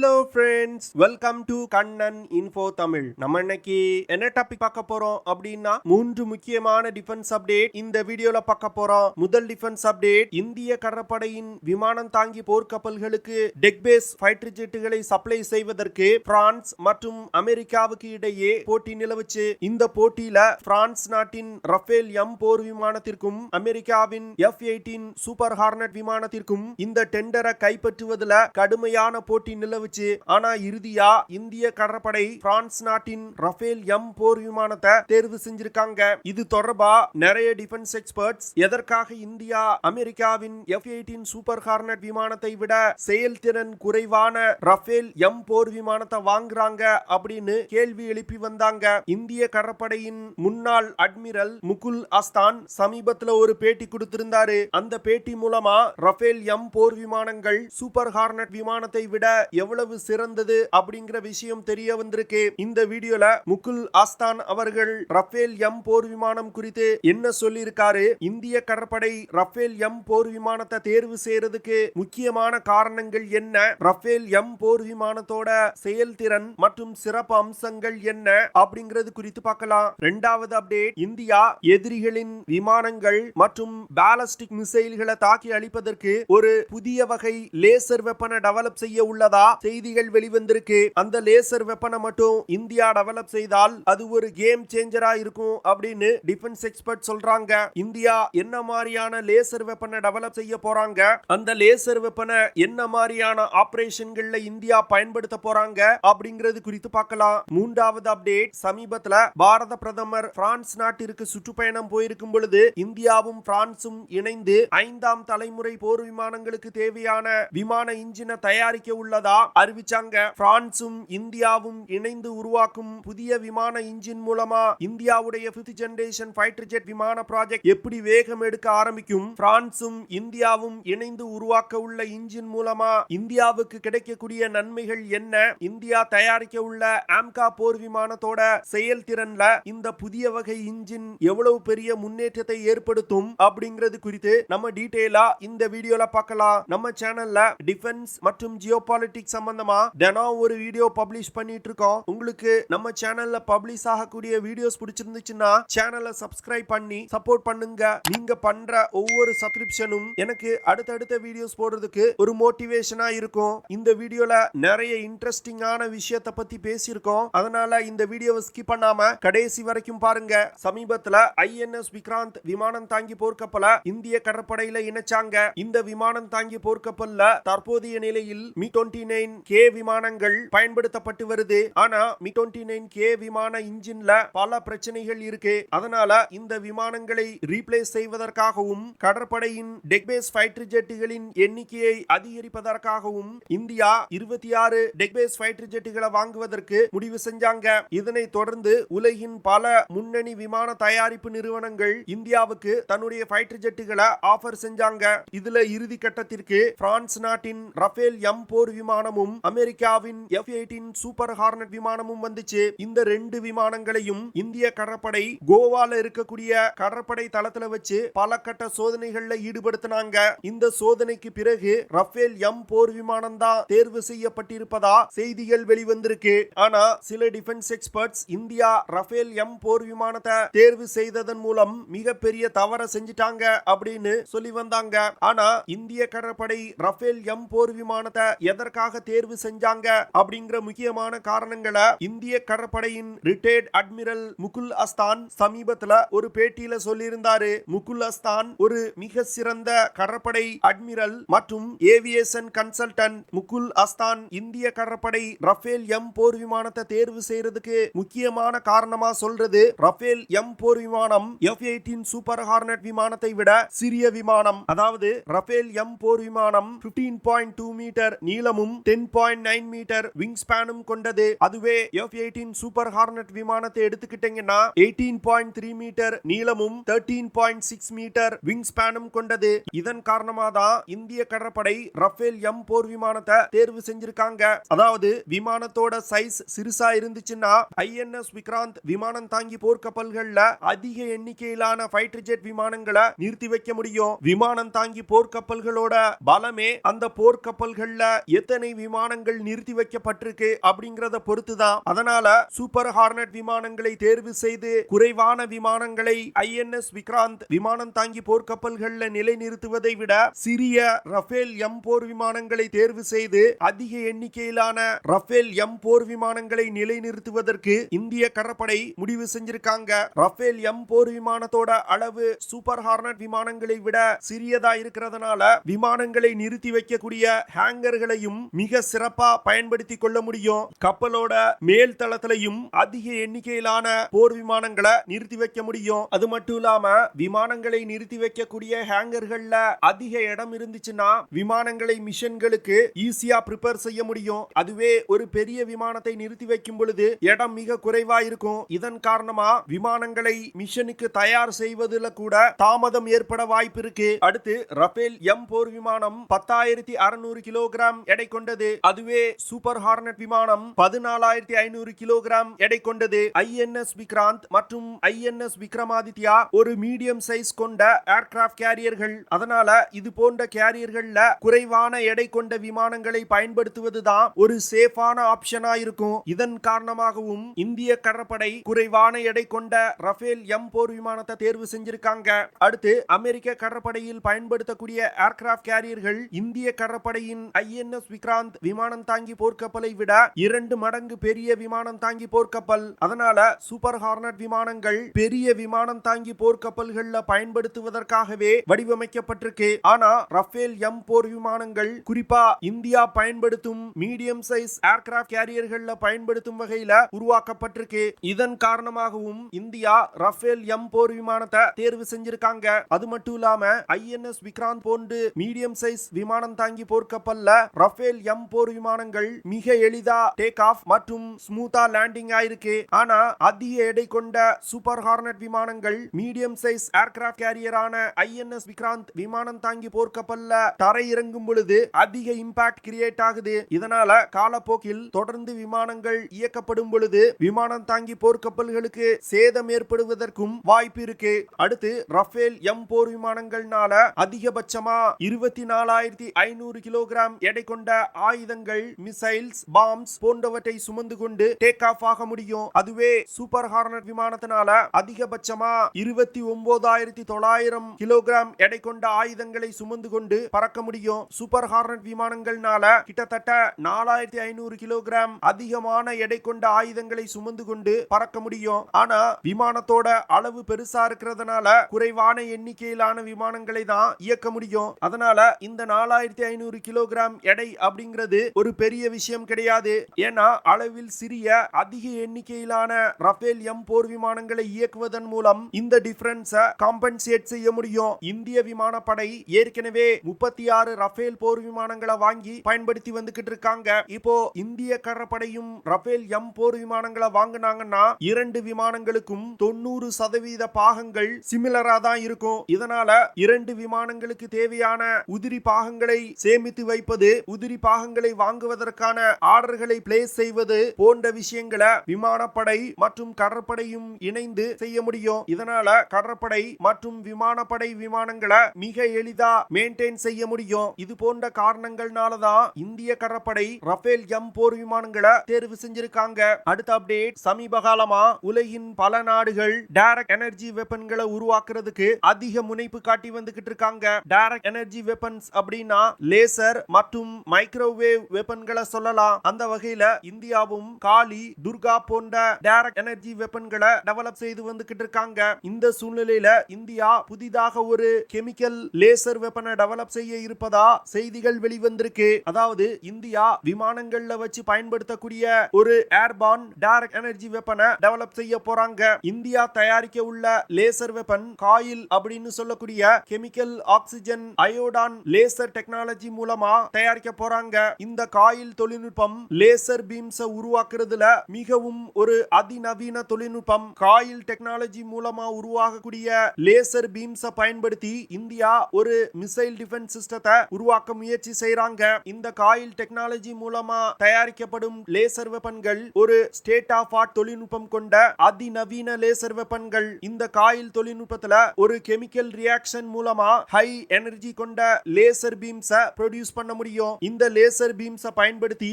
Hello friends, welcome to Kannan info Tamil. நம்ம இன்னைக்கு என்ன டாபிக் பார்க்க போறோம் அப்படின்னா, 3 முக்கியமான டிஃபென்ஸ் அப்டேட் இந்த வீடியோல பார்க்க போறோம். முதல் டிஃபென்ஸ் அப்டேட், இந்திய கடற்படையின் விமானம் தாங்கி போர்க்கப்பல்களுக்கு டெக் பேஸ் ஃபைட்டர் ஜெட்டுகளை சப்ளை செய்வதற்கு பிரான்ஸ் மற்றும் அமெரிக்காவுக்கு இடையே போட்டி நிலவுச்சு. இந்த போட்டியில பிரான்ஸ் நாட்டின் ரஃபேல் எம் போர் விமானத்திற்கும் அமெரிக்காவின் F-18 சூப்பர் ஹார்னட் விமானத்திற்கும் இந்த டெண்டரை கைப்பற்றுவதில் கடுமையான போட்டி நிலவுச்சு. ஆனா இறுதியா இந்திய கடற்படை பிரான்ஸ் நாட்டின் ரஃபேல் எம் போர் விமானத்தை தேர்வு செஞ்சிருக்காங்க. இது தொடர்பா நிறைய டிஃபென்ஸ் எக்ஸ்பர்ட்ஸ் எதற்காக இந்தியா அமெரிக்காவின் F-18 சூப்பர் ஹார்னட் விமானத்தை விட செயல்திறன் குறைவான ரஃபேல் எம் போர் விமானத்தை வாங்குறாங்க அப்படின்னு கேள்வி எழுப்பி வந்தாங்க. இந்திய கடற்படையின் முன்னாள் அட்மிரல் முகுல் அஸ்தான் சமீபத்துல ஒரு பேட்டி கொடுத்திருந்தாரு. அந்த பேட்டி மூலமா ரஃபேல் எம் போர் விமானங்கள் சூப்பர் ஹார்னட் விமானத்தை விட எவ்வளவு சிறந்தது அப்படிங்கிற விஷயம் தெரிய வந்திருக்கு. இந்த வீடியோல முகுல் அஸ்தான் அவர்கள் ரஃபேல் எம் போர் விமானம் குறித்து என்ன சொல்லியிருக்காரு, இந்திய கடற்படை ரஃபேல் எம் போர் விமானத்தை தேர்வு செய்யறதுக்கு முக்கியமான காரணங்கள் என்ன, ரஃபேல் எம் போர் விமானத்தோட செயல்திறன் மற்றும் சிறப்பு அம்சங்கள் என்ன அப்படிங்கிறது குறித்து பார்க்கலாம். இரண்டாவது அப்டேட், இந்தியா எதிரிகளின் விமானங்கள் மற்றும் பாலிஸ்டிக் மிசைல்களை தாக்கி அழிப்பதற்கு ஒரு புதிய வகை லேசர் வெப்பனை டெவலப் செய்ய உள்ளதா செய்திகள் வெளிவந்திருக்கு. அந்த லேசர் வெப்பனை மட்டும் இந்தியா டெவலப் செய்தால் அது ஒரு கேம் சேஞ்சரா இருக்கும் அப்படின்னு டிஃபென்ஸ் எக்ஸ்பர்ட் சொல்றாங்க. இந்தியா என்ன மாதிரியான லேசர் வெப்பனை டெவலப் செய்ய போறாங்க, அந்த லேசர் வெப்பனை என்ன மாதிரியான ஆபரேஷன்கள்ல இந்தியா பயன்படுத்த போறாங்க அப்படிங்கிறது குறித்து பார்க்கலாம். மூன்றாவது அப்டேட், சமீபத்துல பாரத பிரதமர் பிரான்ஸ் நாட்டிற்கு சுற்றுப்பயணம் போயிருக்கும் பொழுது இந்தியாவும் பிரான்சும் இணைந்து 5ஆம் தலைமுறை போர் விமானங்களுக்கு தேவையான விமான இன்ஜினை தயாரிக்க உள்ளதா அறிவிச்சாங்க. பிரான்சும் இந்தியாவும் இணைந்து உருவாக்கும் புதிய விமான இன்ஜின் மூலமா இந்தியாவுடைய 5th ஜெனரேஷன் ஃபைட்டர் ஜெட் விமான ப்ராஜெக்ட் எப்படி வேகம் எடுக்க ஆரம்பிக்கும், பிரான்சும் இந்தியாவும் இணைந்து உருவாக்க உள்ள இன்ஜின் மூலமா இந்தியாவுக்கு கிடைக்கக்கூடிய நன்மைகள் என்ன, இந்தியா தயாரிக்க உள்ள ஆம்கா போர் விமானத்தோட செயல்திறன்ல இந்த புதிய வகை இன்ஜின் எவ்வளவு பெரிய முன்னேற்றத்தை ஏற்படுத்தும் அப்படிங்கிறது குறித்து நம்ம டீடைலா இந்த வீடியோல பார்க்கலாம். நம்ம சேனல்ல டிஃபென்ஸ் மற்றும் ஜியோபாலிட்டிக்ஸ் சம்பந்தமா தினம் ஒரு வீடியோ பப்ளிஷ் பண்ணிட்டு இருக்கோம். உங்களுக்கு நம்ம சேனல்ல பப்ளிஷ் ஆகக்கூடிய வீடியோஸ் பிடிச்சிருந்துச்சுன்னா சேனலை சப்ஸ்கிரைப் பண்ணி சப்போர்ட் பண்ணுங்க. நீங்க பண்ற ஒவ்வொரு சப்ஸ்கிரிப்ஷனும் எனக்கு அடுத்தடுத்த வீடியோஸ் போடுறதுக்கு ஒரு மோட்டிவேஷனா இருக்கும். இந்த வீடியோல நிறைய இன்ட்ரெஸ்டிங்கான விஷயத்தை பத்தி பேசியிருக்கோம். அதனால இந்த வீடியோவை ஸ்கிப் பண்ணாம கடைசி வரைக்கும் பாருங்க. சமீபத்துல INS விக்ராந்த் விமானம் தாங்கி போர்க்கப்பல இந்திய கடற்படையில இணைச்சாங்க. இந்த விமானம் தாங்கி போர்க்கப்பல்ல தற்போதைய நிலையில் Mi-29K விமானங்கள் பயன்படுத்தப்பட்டு வருது. ஆனா Mi-29K விமான இன்ஜின்ல பல பிரச்சனைகள் இருக்கு. அதனால இந்த விமானங்களை ரீப்ளேஸ் செய்வதற்காகவும் கடற்படையின் டெக் பேஸ் ஃபைட்டர் ஜெட்டுகளின் எண்ணிக்கையை அதிகரிப்பதற்காகவும் இந்தியா 26 டெக் பேஸ் ஃபைட்டர் ஜெட்டுகளை வாங்குவதற்கு முடிவு செஞ்சாங்க. இதனை தொடர்ந்து உலகின் பல முன்னணி விமான தயாரிப்பு நிறுவனங்கள் இந்தியாவுக்கு தன்னுடைய ஃபைட்டர் ஜெட்டுகளை ஆஃபர் செஞ்சாங்க. இதுல இறுதி கட்டத்திற்கு பிரான்ஸ் நாட்டின் ரஃபேல் எம் போர் விமானமும் அமெரிக்காவின் F-18 சூப்பர் ஹார்னட் விமானமும் வந்துச்சு. இந்த 2 விமானங்களையும் இந்திய கடற்படை கோவால இருக்கக்கூடிய கடற்படை தளத்துல வச்சு பல கட்ட சோதனைகள்ல ஈடுபடுத்தினாங்க. இந்த சோதனைக்கு பிறகு ரஃபேல் எம் போர் விமானம் தான் தேர்வு செய்யப்பட்டிருப்பதா செய்திகள் வெளிவந்திருக்கு. ஆனா சில defence experts India Rafale M போர் விமானத்தை தேர்வு செய்ததன் மூலம் மிகப்பெரிய தவற செஞ்சிட்டாங்க அப்படின்னு சொல்லி வந்தாங்க. ஆனா இந்திய கடற்படை ரஃபேல் எம் போர் விமானத்தை எதற்காக தேர்வு செஞ்சாங்க அப்படிங்கிற முக்கியமான காரணங்களை இந்திய கடற்படையின் ரிட்டையர்ட் அட்மிரல் முகுல் அஸ்தான் சமீபத்துல ஒரு பேட்டியில சொல்லியிருந்தாரு. முகுல் அஸ்தான் ஒரு மிக சிறந்த கடற்படை அட்மிரல் மற்றும் ஏவியேஷன் கன்சல்டன்ட். முகுல் அஸ்தான் இந்திய கடற்படை ரஃபேல் எம் போர் விமானத்தை தேர்வு செய்யறதுக்கு முக்கியமான காரணமா சொல்றது, ரஃபேல் எம் போர் விமானம் F-18 சூப்பர் ஹார்னட் விமானத்தை விட சிறிய விமானம். அதாவது ரஃபேல் எம் போர் விமானம் 15.2 மீட்டர் நீளமும் 10.9 மீட்டர் விங் ஸ்பேனும் கொண்டது. அதுவே F-18 சூப்பர் ஹார்னட் விமானத்தை எடுத்துக்கிட்டீங்கன்னா 18.3 மீட்டர் நீளமும் 13.6 மீட்டர் விங் ஸ்பேனும் கொண்டது. இதன் காரணமா தான் இந்திய கடற்படை ரஃபேல் எம் போர் விமானத்தை தேர்வு செஞ்சிருக்காங்க. அதாவது விமானத்தோட சைஸ் சிறுசா இருந்துச்சுன்னா INS விக்ராந்த் விமானம் தாங்கி போர்க்கப்பல்கள்ல அதிக எண்ணிக்கையிலான ஃபைட்டர் ஜெட் விமானங்களை நிறுத்தி வைக்க முடியும். விமானம் தாங்கி போர்க்கப்பல்களோட பலமே அந்த போர்க்கப்பல்கள்ல எத்தனை விமானங்கள் நிறுத்தி வைக்கப்பட்டிருக்கு அப்படிங்கறத பொறுத்துதான். அதனால சூப்பர் ஹார்னட் விமானங்களை தேர்வு செய்து குறைவான விமானங்களை ஐஎன்எஸ் விக்ராந்த் விமானம் தாங்கி போர்க்கப்பல்கள்ல நிலைநிறுத்துவதை விட சிறிய ரஃபேல் எம் போர் விமானங்களை தேர்வு செய்து அதிக எண்ணிக்கையிலான ரஃபேல் எம் போர் விமானங்களை நிலைநிறுத்துவதற்கு இந்திய கடற்படை முடிவு செஞ்சிருக்காங்க. ரஃபேல் எம் போர் விமானத்தோட அளவு சூப்பர் ஹார்னட் விமானங்களை விட சிறியதா இருக்கிறதுனால விமானங்களை நிறுத்தி வைக்கக்கூடிய ஹேங்கர்களையும் மிக சிறப்பா பயன்படுத்தி கொள்ள முடியும். கப்பலோட மேல் தளத்திலையும் அதிக எண்ணிக்கையிலான போர் விமானங்களை நிறுத்தி வைக்க முடியும். அது மட்டும் இல்லாம விமானங்களை நிறுத்தி வைக்கக்கூடிய ஹேங்கர்கள்ல அதிக இடம் இருந்துச்சுன்னா விமானங்களை மிஷன்களுக்கு ஈஸியா ப்ரிப்பேர் செய்ய முடியும். அதுவே ஒரு பெரிய விமானத்தை நிறுத்தி வைக்கும் பொழுது இடம் மிக குறைவா இருக்கும். இதன் காரணமா விமானங்களை மிஷனுக்கு தயார் செய்வதில் கூட தாமதம் ஏற்பட வாய்ப்பு இருக்கு. அடுத்து ரஃபேல் எம் போர் விமானம் 10,600 கிலோகிராம் எடை கொண்டது. அதுவே சூப்பர் ஹார்னட் விமானம் 14,500 கிலோகிராம் எடை கொண்டது. ஐஎன்எஸ் விக்ராந்த் மற்றும் ஐஎன்எஸ் விக்ரமாதித்யா ஒரு மீடியம் சைஸ் கொண்ட ஏர்கிராஃப்ட் கேரியர்கள். அதனால இது போன்ற கேரியர்கள்ல குறைவான எடை கொண்ட விமானங்களை பயன்படுத்துவதுதான் ஒரு சேஃபான ஆப்ஷனா இருக்கும். இதன் காரணமாகவும் இந்திய கடற்படை குறைவான எடை கொண்ட ரஃபேல் எம் போர் விமானத்தை தேர்வு செஞ்சிருக்காங்க. அடுத்து அமெரிக்க கடற்படையில் பயன்படுத்தக்கூடிய ஏர்கிராஃப்ட் கேரியர்கள் இந்திய கடற்படையின் ஐஎன்எஸ் விக்ராந்த் விமானம் தாங்கி போர்க்கப்பலை விட 2 மடங்கு பெரிய விமானம் தாங்கி போர்க்கப்பல். அதனால சூப்பர் ஹார்னட் விமானங்கள் பெரிய விமானம் தாங்கி போர்க்கப்பல்கள்ல பயன்படுத்துவதற்காகவே வடிவமைக்கப்பட்டிருக்கு. ஆனா ரஃபேல் எம் போர் விமானங்கள் குறிப்பா இந்தியா பயன்படுத்தும் மீடியம் சைஸ் ஏர்கிராஃப்ட் கேரியர்கள்ல பயன்படுத்தும் வகையில உருவாக்கப்பட்டிருக்கு. இதன் காரணமாகவும் இந்தியா ரஃபேல் எம் போர் விமானத்தை தேர்வு செஞ்சிருக்காங்க. அது மட்டும் இல்லாம ஐஎன்எஸ் விக்ராந்த் போன்று மீடியம் சைஸ் விமானம் தாங்கி போர்க்கப்பல்ல ரஃபேல் எம் போர் விமானங்கள் மிக எளிதா டேக் ஆஃப் மற்றும் ஸ்மூத்தா லேண்டிங் ஆயிருக்கு. ஆனா அதிக எடை கொண்ட சூப்பர் ஹார்னட் விமானங்கள் மீடியம் சைஸ் ஏர்கிராஃப்ட் கேரியரான ஐஎன்எஸ் விக்ராந்த் விமானம் தாங்கி போர்க்கப்பல்ல தரை இறங்கும் பொழுது அதிக இம்பாக்ட் கிரியேட் ஆகுது. இதனால காலப்போக்கில் தொடர்ந்து விமானங்கள் இயக்கப்படும் பொழுது விமானம் தாங்கி போர்க்கப்பல்களுக்கு சேதம் ஏற்படுவதற்கும் வாய்ப்பு இருக்கு. அடுத்து ரஃபேல் எம் போர் விமானங்கள்னால அதிகபட்சமா 24,500 கிலோகிராம் எடை கொண்ட ஆயுதங்கள், மிசைல்ஸ், பாம்ஸ் போன்றவற்றை சுமந்து கொண்டு டேக் ஆஃப் ஆக முடியும். அதுவே சூப்பர் ஹார்னட் விமானத்தினால அதிகபட்சமா 29,900 கிலோகிராம் எடை கொண்ட ஆயுதங்களை சுமந்து கொண்டு பறக்க முடியும். சூப்பர் ஹார்னட் விமானங்கள்னால கிட்டத்தட்ட 4,500 கிலோகிராம் அதிகமான எடை கொண்ட ஆயுதங்களை சுமந்து கொண்டு பறக்க முடியும். ஆனா விமானத்தோட அளவு பெருசா இருக்கிறதுனால குறைவான எண்ணிக்கையிலான விமானங்களை தான் இயக்க முடியும். அதனால இந்த 4,500 கிலோகிராம் எடை அப்படிங்கிறது ஒரு பெரிய விஷயம் கிடையாது. ஏன்னா அளவில் சிறிய அதிக எண்ணிக்கையிலான ரஃபேல் எம் போர் விமானங்களை இயக்குவதன் மூலம் இந்த டிஃபரன்ஸை காம்பன்சேட் செய்ய முடியும். இந்திய விமானப்படை ஏற்கனவே 36 ரஃபேல் போர் விமானங்களை வாங்கி பயன்படுத்தி வந்துகிட்டு இருக்காங்க. இப்போ இந்திய கடற்படையும் ரஃபேல் எம் போர் விமானங்களை வாங்கினாங்கன்னா 2 விமானங்களுக்கும் 90% பாகங்கள் சிமிலரா தான் இருக்கும். இதனால 2 விமானங்களுக்கு தேவையான உதிரி பாகங்களை சேமித்து வைப்பது, உதிரி பாகங்களை வாங்குவதற்கான ஆர்டர்களை பிளேஸ் செய்வது போன்ற விஷயங்களை விமானப்படை மற்றும் கடற்படையும் இணைந்து செய்ய முடியும். இதனால கடற்படை மற்றும் விமானப்படை விமானங்களை மிக எளிதா மெயின்டைன் செய்ய முடியும். இது போன்ற காரணங்கள்னாலதான் இந்திய கடற்படை ரஃபேல் எம் போர் விமானங்களை தேர்வு செஞ்சிருக்காங்க. அடுத்த அப்டேட், சமீப காலமா உலகின் பல நாடுகள் டைரக்ட் எனர்ஜி வெப்பன்களை உருவாக்குறதுக்கு அதிக முனைப்பு காட்டி வந்துகிட்டு இருக்காங்க. டைரக்ட் எனர்ஜி வெப்பன்ஸ் அப்படின்னா லேசர் மற்றும் மைக்ரோவேவ் வெப்பன்களை சொல்லலாம். அந்த வகையில இந்தியாவும் காளி, துர்கா போன்ற டைரக்ட் எனர்ஜி வெப்பன்களை டெவலப் செய்து வந்துகிட்டு இருக்காங்க. இந்த சூழ்நிலையில இந்தியா புதிதாக ஒரு கெமிக்கல் லேசர் வெப்பனை டெவலப் செய்ய இருப்பதா செய்திகள் வெளிவந்திருக்கு. அதாவது இந்தியா விமானங்கள்ல வச்சு பயன்படுத்தக்கூடிய ஒரு ஏர்பார்ன் டைரக்ட் எனர்ஜி வெப்பனை டெவலப் செய்ய போறாங்க. இந்தியா தயாரிக்க உள்ள லேசர் வெப்பன் காயில் அப்படின்னு சொல்லக்கூடிய கெமிக்கல் ஆக்சிஜன் அயோடான் லேசர் டெக்னாலஜி மூலமா தயாரிக்க போறாங்க. இந்த காயில் தொழில்நுட்பம் லேசர் பீம்ஸ் உருவாக்குறதுல மிகவும் ஒரு அதிநவீன தொழில்நுட்பம். காயில் டெக்னாலஜி மூலமா உருவாகக்கூடிய லேசர் பீம்ஸ் பயன்படுத்தி இந்தியா ஒரு மிசைல் டிஃபென்ஸ் சிஸ்டத்தை உருவாக்க முயற்சி செய்றாங்க. இந்த காயில் டெக்னாலஜி மூலமா தயாரிக்கப்படும் லேசர் வெப்பன்கள் ஒரு ஸ்டேட் ஆஃப் ஆர்ட் தொழில்நுட்பம் கொண்ட அதிநவீன லேசர் வெப்பன்கள். இந்த காயில் தொழில்நுட்பத்துல ஒரு கெமிக்கல் ரியாக்ஷன் மூலமா ஹை எனர்ஜி கொண்ட லேசர் பீம்ஸ் ப்ரொடியூஸ் பண்ண முடியும். இந்த லேசர் லேசர் பீம்ஸ் பயன்படுத்தி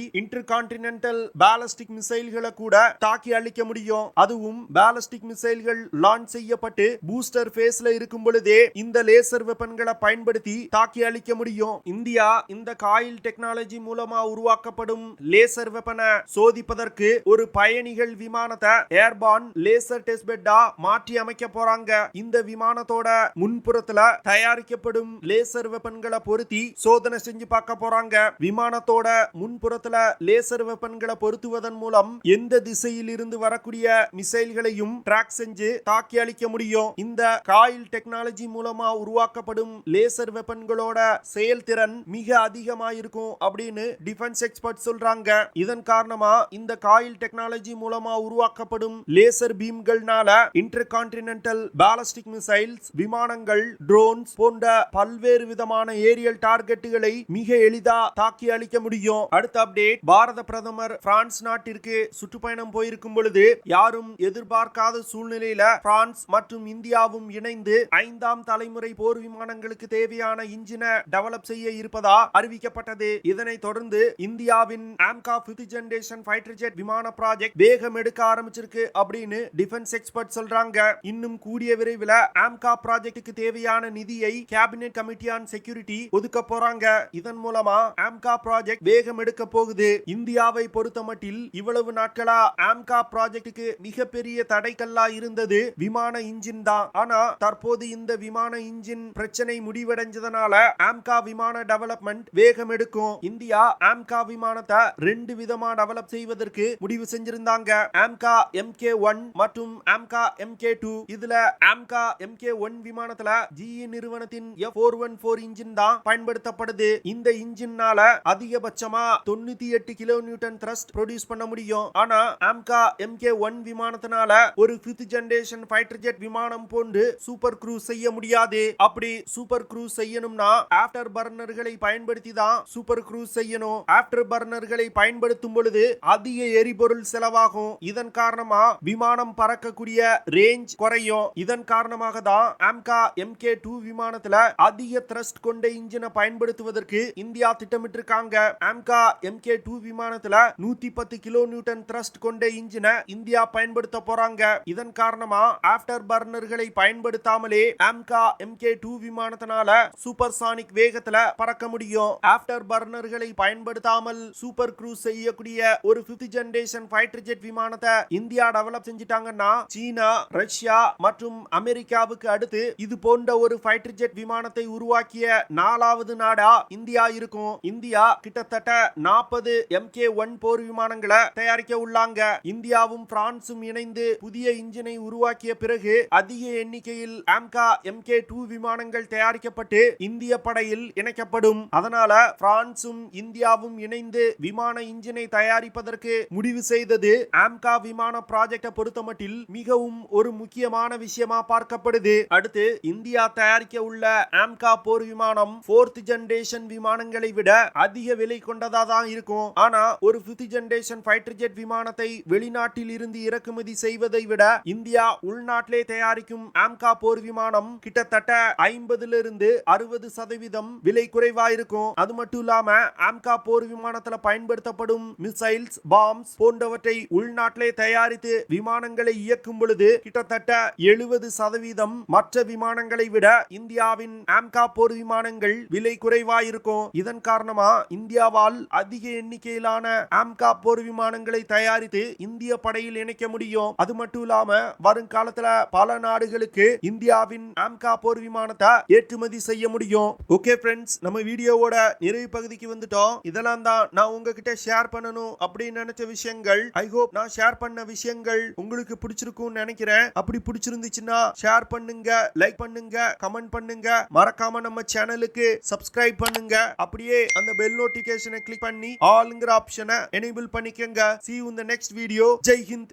இன்டர்கான்டினென்டல் பாலிஸ்டிக் மிசைல்களை கூட தாக்கி அழிக்க முடியும். அதுவும் பாலிஸ்டிக் மிசைல்கள் லான்ச் செய்யப்பட்டு பூஸ்டர் பேஸ்ல இருக்கும் பொழுதே இந்த லேசர் வெப்பன்களை பயன்படுத்தி தாக்கி அழிக்க முடியும். இந்தியா இந்த காயில் டெக்னாலஜி மூலமா உருவாக்கப்படும் லேசர் வெப்பனை சோதிப்பதற்கு ஒரு பயணிகள் விமானத்தை ஏர்பான் லேசர் டெஸ்ட் பெட்டா மாற்றி அமைக்க போறாங்க. இந்த விமானத்தோட முன்புறத்துல தயாரிக்கப்படும் லேசர் வெப்பன்களை பொருத்தி சோதனை செஞ்சு பார்க்க போறாங்க. விமானத்தோட முன்புறத்துல லேசர் வெப்பன்களை பொருத்துவதன் மூலம் எந்த திசையில் இருந்து வரக்கூடிய மிசைல்களையும் ட்ராக் செஞ்சு தாக்கி அழிக்க முடியும். இந்த காயில் டெக்னாலஜி மூலமா உருவாக்கப்படும் லேசர் வெப்பன்களோட செயல்திறன் மிக அதிகமா இருக்கும் அப்படின்னு டிஃபென்ஸ் எக்ஸ்பர்ட் சொல்றாங்க. இதன் காரணமா இந்த காயில் டெக்னாலஜி மூலமா உருவாக்கப்படும் லேசர் பீம்கள்னால இன்டர்கான்டினென்டல் பாலிஸ்டிக் மிசைல்ஸ், விமானங்கள், ட்ரோன்ஸ் போன்ற பல்வேறு விதமான ஏரியல் டார்கெட்டுகளை மிக எளிதா தாக்கி அழிக்க முடியும். அடுத்த அப்டேட், பாரத பிரதமர் பிரான்ஸ் நாட்டிற்கு சுற்றுப்பயணம் போயிருக்கும் பொழுது யாரும் எதிர்பார்க்காத சூழ்நிலையில பிரான்ஸ் மற்றும் இந்தியாவும் இணைந்து 5ஆம் தலைமுறை போர் விமானங்களுக்கு தேவையான இன்ஜினை டெவலப் செய்ய இருப்பதா அறிவிக்கப்பட்டது. இதனைத் தொடர்ந்து இந்தியாவின் AMCA 5th generation fighter jet விமான ப்ராஜெக்ட் வேகம் எடுக்க ஆரம்பிச்சிருக்கு அப்படின்னு டிஃபென்ஸ் எக்ஸ்பர்ட் சொல்றாங்க. இன்னும் கூடிய விரைவில் ஆம்கா ப்ராஜெக்ட்டுக்கு தேவையான நிதியை கேபினெட் கமிட்டி ஆன் செக்யூரிட்டி ஒதுக்க போறாங்க. இதன் மூலமா ஆம்கா ப்ராஜெக்ட் வேகம் எடுக்க போகுது. இந்தியாவை பொறுத்தமட்டில் இவ்வளவு நாட்களா ஆம்கா ப்ராஜெக்ட்டுக்கு மிகப்பெரிய தடைக்கல்லா இருந்தது விமான இன்ஜின் தான். ஆனா தற்போது இந்த விமான இன்ஜின் பிரச்சனை முடிவடைஞ்சதனால ஆம்கா விமான டெவலப்மெண்ட் வேகம் எடுக்கும். இந்தியா ஆம்கா விமானத்தை 2 விதமா டெவலப் செய்வதற்கு முடிவு செஞ்சிருந்தாங்க. ஆம்கா MK1 மற்றும் ஆம்கா MK2. இதுல ஆம்கா MK1 விமானத்துல GE நிறுவனத்தின் F414 இன்ஜின் தான் பயன்படுத்தப்படுது. இந்த இன்ஜின்னால அதிகபட்சமா 98 கிலோ நியூட்டன் த்ரஸ்ட் ப்ரொடியூஸ் பண்ண முடியும். ஆனா ஆம்கா MK1 விமானத்தினால ஒரு 5th ஜெனரேஷன் ஃபைட்டர் ஜெட் விமானம் போன்று சூப்பர் க்ரூஸ் செய்ய முடியாது. அப்படி சூப்பர் க்ரூஸ் செய்யணும்னா ஆஃப்டர் பர்னர்களை பயன்படுத்தி தான் சூப்பர் க்ரூஸ் செய்யணும். ஆஃப்டர் பர்னர்களை பயன்படுத்தும் பொழுது அதிக எரிபொருள் செலவாகும். இதன் காரணமா விமானம் பறக்கக்கூடிய ரேஞ்ச் குறையும். இதன் காரணமாக தான் ஆம்கா MK2 விமானத்துல அதிக த்ரஸ்ட் கொண்ட இன்ஜினை பயன்படுத்துவதற்கு இந்தியா திட்டமிட்டிருக்காங்க. ஆம்கா MK2 விமானத்துல 110 கிலோ நியூட்டன் த்ரஸ்ட் கொண்ட இன்ஜினை இந்தியா பயன்படுத்த போறாங்க. இதன் காரணமா ஆஃப்டர் பர்னர்களை பயன்படுத்தாமலே ஆம்கா MK2 விமானத்தினால சூப்பர்சானிக் வேகத்துல பறக்க முடியும். ஆஃப்டர் பர்னர்களை பயன்படுத்தாமல் சூப்பர் க்ரூஸ் செய்யக்கூடிய ஒரு 5th ஜெனரேஷன் ஃபைட்டர் ஜெட் விமானத்தை இந்தியா டெவலப் செஞ்சிட்டாங்கன்னா சீனா, ரஷ்யா மற்றும் அமெரிக்காவுக்கு அடுத்து இது போன்ற ஒரு ஃபைட்டர் ஜெட் விமானத்தை உருவாக்கிய 4வது நாடா இந்தியா இருக்கும். இந்தியா கிட்டத்தட்ட 40 MK1 போர் விமானங்களை தயாரிக்க உள்ளாங்க. இந்தியாவும் பிரான்சும் இணைந்து புதிய இன்ஜினை உருவாக்கிய பிறகு அதிக எண்ணிக்கையில் ஆம்கா MK2 விமானங்கள் தயாரிக்கப்பட்டு இந்திய படையில் இணைக்கப்படும். அதனால பிரான்சும் இந்தியாவும் இணைந்து விமான இன்ஜினை தயாரிப்பதற்கு முடிவு செய்தது ஆம்கா விமான ப்ராஜெக்டை பொறுத்தமட்டில் மிகவும் ஒரு முக்கியமான விஷயமா பார்க்கப்படுது. அடுத்து இந்தியா தயாரிக்க உள்ள ஆம்கா போர் விமானம் 4th ஜெனரேஷன் விமானங்களை விட அதிக விலை கொண்டதா தான் இருக்கும். ஆனா ஒரு 5th ஜெனரேஷன் ஃபைட்டர் ஜெட் விமானத்தை வெளிநாட்டில் இருந்து இறக்குமதி செய்வதை விட இந்தியா உள்நாட்டிலே தயாரிக்கும் ஆம்கா போர் விமானம் கிட்டத்தட்ட 50-60% விலை குறைவா இருக்கும். அது மட்டும் இல்லாம ஆம்கா போர் விமானத்துல பயன்படுத்தப்படும் மிசைல்ஸ், பாம்ஸ் போன்றவற்றை உள்நாட்டிலே தயாரித்து விமானங்களை இயக்கும் பொழுது கிட்டத்தட்ட 70% மற்ற விமானங்களை விட இந்தியாவின் ஆம்கா போர் விமானங்கள் விலை குறைவா இருக்கும். இதன் காரணமா இந்தியாவால் அதிக எண்ணிக்கையிலான ஆம்கா போர் விமானங்களை தயாரித்து இந்திய படையில் இணைக்க முடியும். அது மட்டும் இல்லாம வருங்காலத்துல பல நாடுகளுக்கு இந்தியாவின் ஆம்கா போர் விமானத்தை ஏற்றுமதி செய்ய முடியும். ஓகே ஃப்ரெண்ட்ஸ், நம்ம வீடியோவோட நிறைவு பகுதிக்கு வந்துட்டோம். இதெல்லாம் தான் நான் உங்ககிட்ட ஷேர் பண்ணணும் அப்படின்னு நினைச்ச விஷயங்கள். ஐ ஹோப் நான் ஷேர் பண்ண விஷயங்கள் உங்களுக்கு பிடிச்சிருக்கும்னு நினைக்கிறேன். அப்படி பிடிச்சிருந்துச்சுன்னா ஷேர் பண்ணுங்க, லைக் பண்ணுங்க, கமெண்ட் பண்ணுங்க. மறக்காம நம்ம சேனலுக்கு சப்ஸ்கிரைப் பண்ணுங்க. அப்படியே அந்த பெல் நோட்டிபிகேஷனை கிளிக் பண்ணி ஆல்ங்கிற ஆப்ஷனை எனேபிள் பண்ணிக்கங்க. See you in the next video. Jai Hind.